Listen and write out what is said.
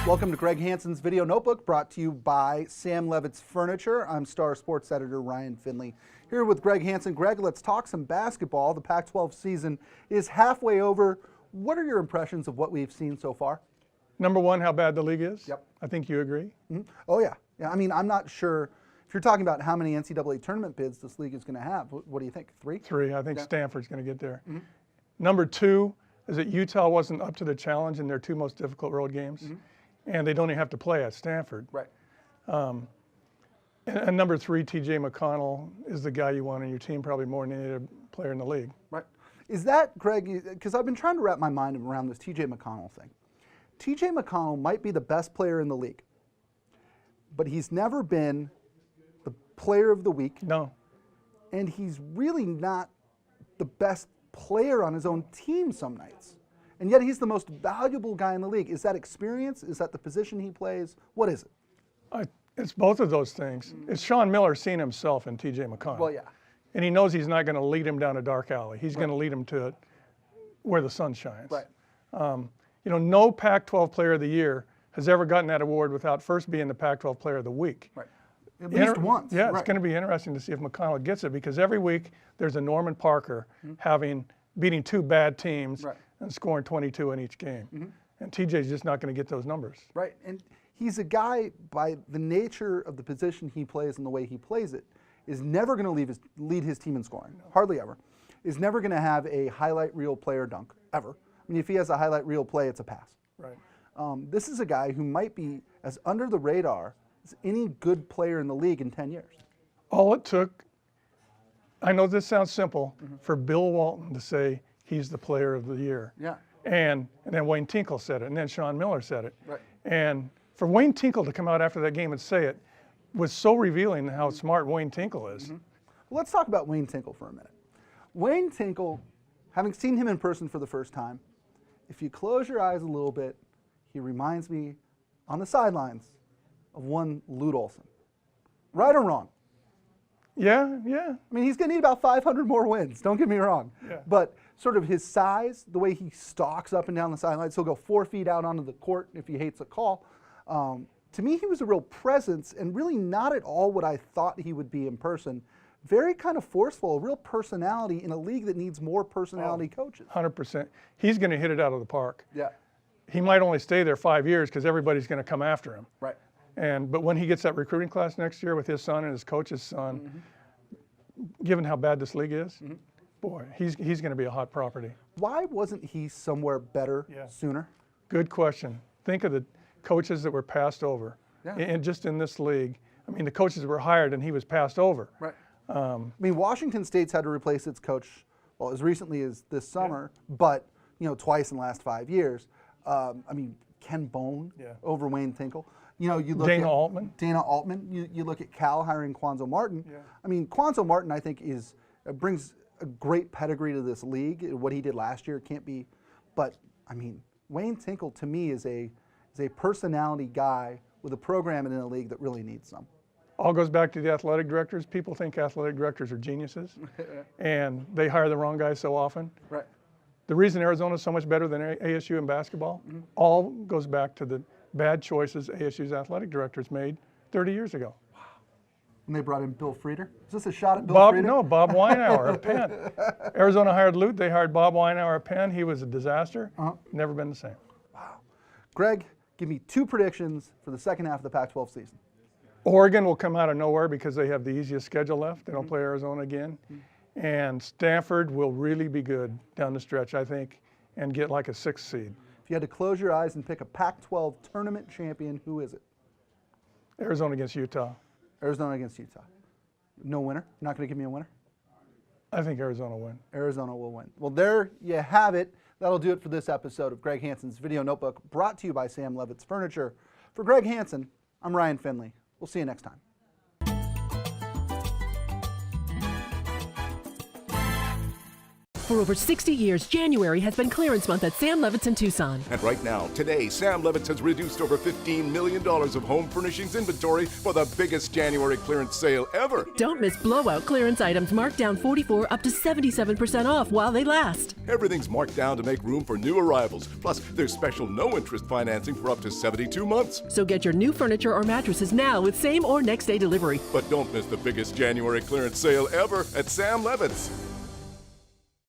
Welcome to Greg Hansen's Video Notebook, brought to you by Sam Levitt's Furniture. I'm Star Sports editor Ryan Finley. Here with Greg Hansen. Greg, let's talk some basketball. The Pac-12 season is halfway over. What are your impressions of what we've seen so far? Number one, how bad the league is. Yep. I think you agree. Mm-hmm. Oh, yeah. I mean, I'm not sure. If you're talking about how many NCAA tournament bids this league is going to have, what do you think? Three? Three. I think Stanford's going to get there. Mm-hmm. Number two is that Utah wasn't up to the challenge in their two most difficult road games. Mm-hmm. And they don't even have to play at Stanford. Right. And number three, T.J. McConnell is the guy you want on your team, probably more than any other player in the league. Right. Is that, Greg, because I've been trying to wrap my mind around this T.J. McConnell thing. T.J. McConnell might be the best player in the league, but he's never been the player of the week. No. And he's really not the best player on his own team some nights. And yet he's the most valuable guy in the league. Is that experience? Is that the position he plays? What is it? It's both of those things. It's Sean Miller seeing himself in T.J. McConnell. Well, yeah. And he knows he's not going to lead him down a dark alley. He's going to lead him to where the sun shines. Right. No Pac-12 Player of the Year has ever gotten that award without first being the Pac-12 Player of the Week. Right. At least once. Yeah, right. It's going to be interesting to see if McConnell gets it, because every week there's a Norman Parker beating two bad teams and scoring 22 in each game. Mm-hmm. And TJ's just not going to get those numbers. Right. And he's a guy, by the nature of the position he plays and the way he plays it, is never going to lead his team in scoring. No. Hardly ever. Is never going to have a highlight reel player dunk, ever. I mean, if he has a highlight reel play, it's a pass. Right. This is a guy who might be as under the radar as any good player in the league in 10 years. All it took, I know this sounds simple, for Bill Walton to say he's the player of the year. Yeah. And then Wayne Tinkle said it, and then Sean Miller said it. Right. And for Wayne Tinkle to come out after that game and say it was so revealing how smart Wayne Tinkle is. Well, let's talk about Wayne Tinkle for a minute. Wayne Tinkle, having seen him in person for the first time, if you close your eyes a little bit, he reminds me on the sidelines of one Lute Olson. Right or wrong? Yeah. I mean, he's going to need about 500 more wins, don't get me wrong. Yeah. But sort of his size, the way he stalks up and down the sidelines, he'll go 4 feet out onto the court if he hates a call. To me, he was a real presence and really not at all what I thought he would be in person. Very kind of forceful, a real personality in a league that needs more personality coaches. 100%. He's going to hit it out of the park. Yeah. He might only stay there 5 years because everybody's going to come after him. Right. But when he gets that recruiting class next year with his son and his coach's son, given how bad this league is, boy, he's going to be a hot property. Why wasn't he somewhere better sooner? Good question. Think of the coaches that were passed over, and just in this league. I mean, the coaches that were hired and he was passed over. Right. I mean, Washington State's had to replace its coach, well, as recently as this summer, but twice in the last 5 years. I mean, Ken Bone over Wayne Tinkle. You look Dana at Altman. You look at Cal hiring Quanzo Martin. Yeah. I mean, Quanzo Martin, I think, brings a great pedigree to this league. What he did last year can't be, but I mean, Wayne Tinkle to me is a personality guy with a program in a league that really needs some. All goes back to the athletic directors. People think athletic directors are geniuses, and they hire the wrong guys so often. Right. The reason Arizona is so much better than ASU in basketball all goes back to the bad choices ASU's athletic directors made 30 years ago. Wow. And they brought in Bill Frieder. Is this a shot at Bill Frieder? No, Bob Weinauer at Penn. Arizona hired Lute. They hired Bob Weinauer at Penn. He was a disaster. Never been the same. Wow. Greg, give me 2 predictions for the second half of the Pac-12 season. Oregon will come out of nowhere because they have the easiest schedule left. They don't play Arizona again. And Stanford will really be good down the stretch, I think, and get like a 6th seed. If you had to close your eyes and pick a Pac-12 tournament champion, who is it? Arizona against Utah. Arizona against Utah. No winner? You're not going to give me a winner? I think Arizona will win. Arizona will win. Well, there you have it. That'll do it for this episode of Greg Hansen's Video Notebook, brought to you by Sam Levitt's Furniture. For Greg Hansen, I'm Ryan Finley. We'll see you next time. For over 60 years, January has been clearance month at Sam Levitt's in Tucson. And right now, today, Sam Levitt's has reduced over $15 million of home furnishings inventory for the biggest January clearance sale ever. Don't miss blowout clearance items marked down 44 up to 77% off while they last. Everything's marked down to make room for new arrivals. Plus, there's special no-interest financing for up to 72 months. So get your new furniture or mattresses now with same or next day delivery. But don't miss the biggest January clearance sale ever at Sam Levitt's.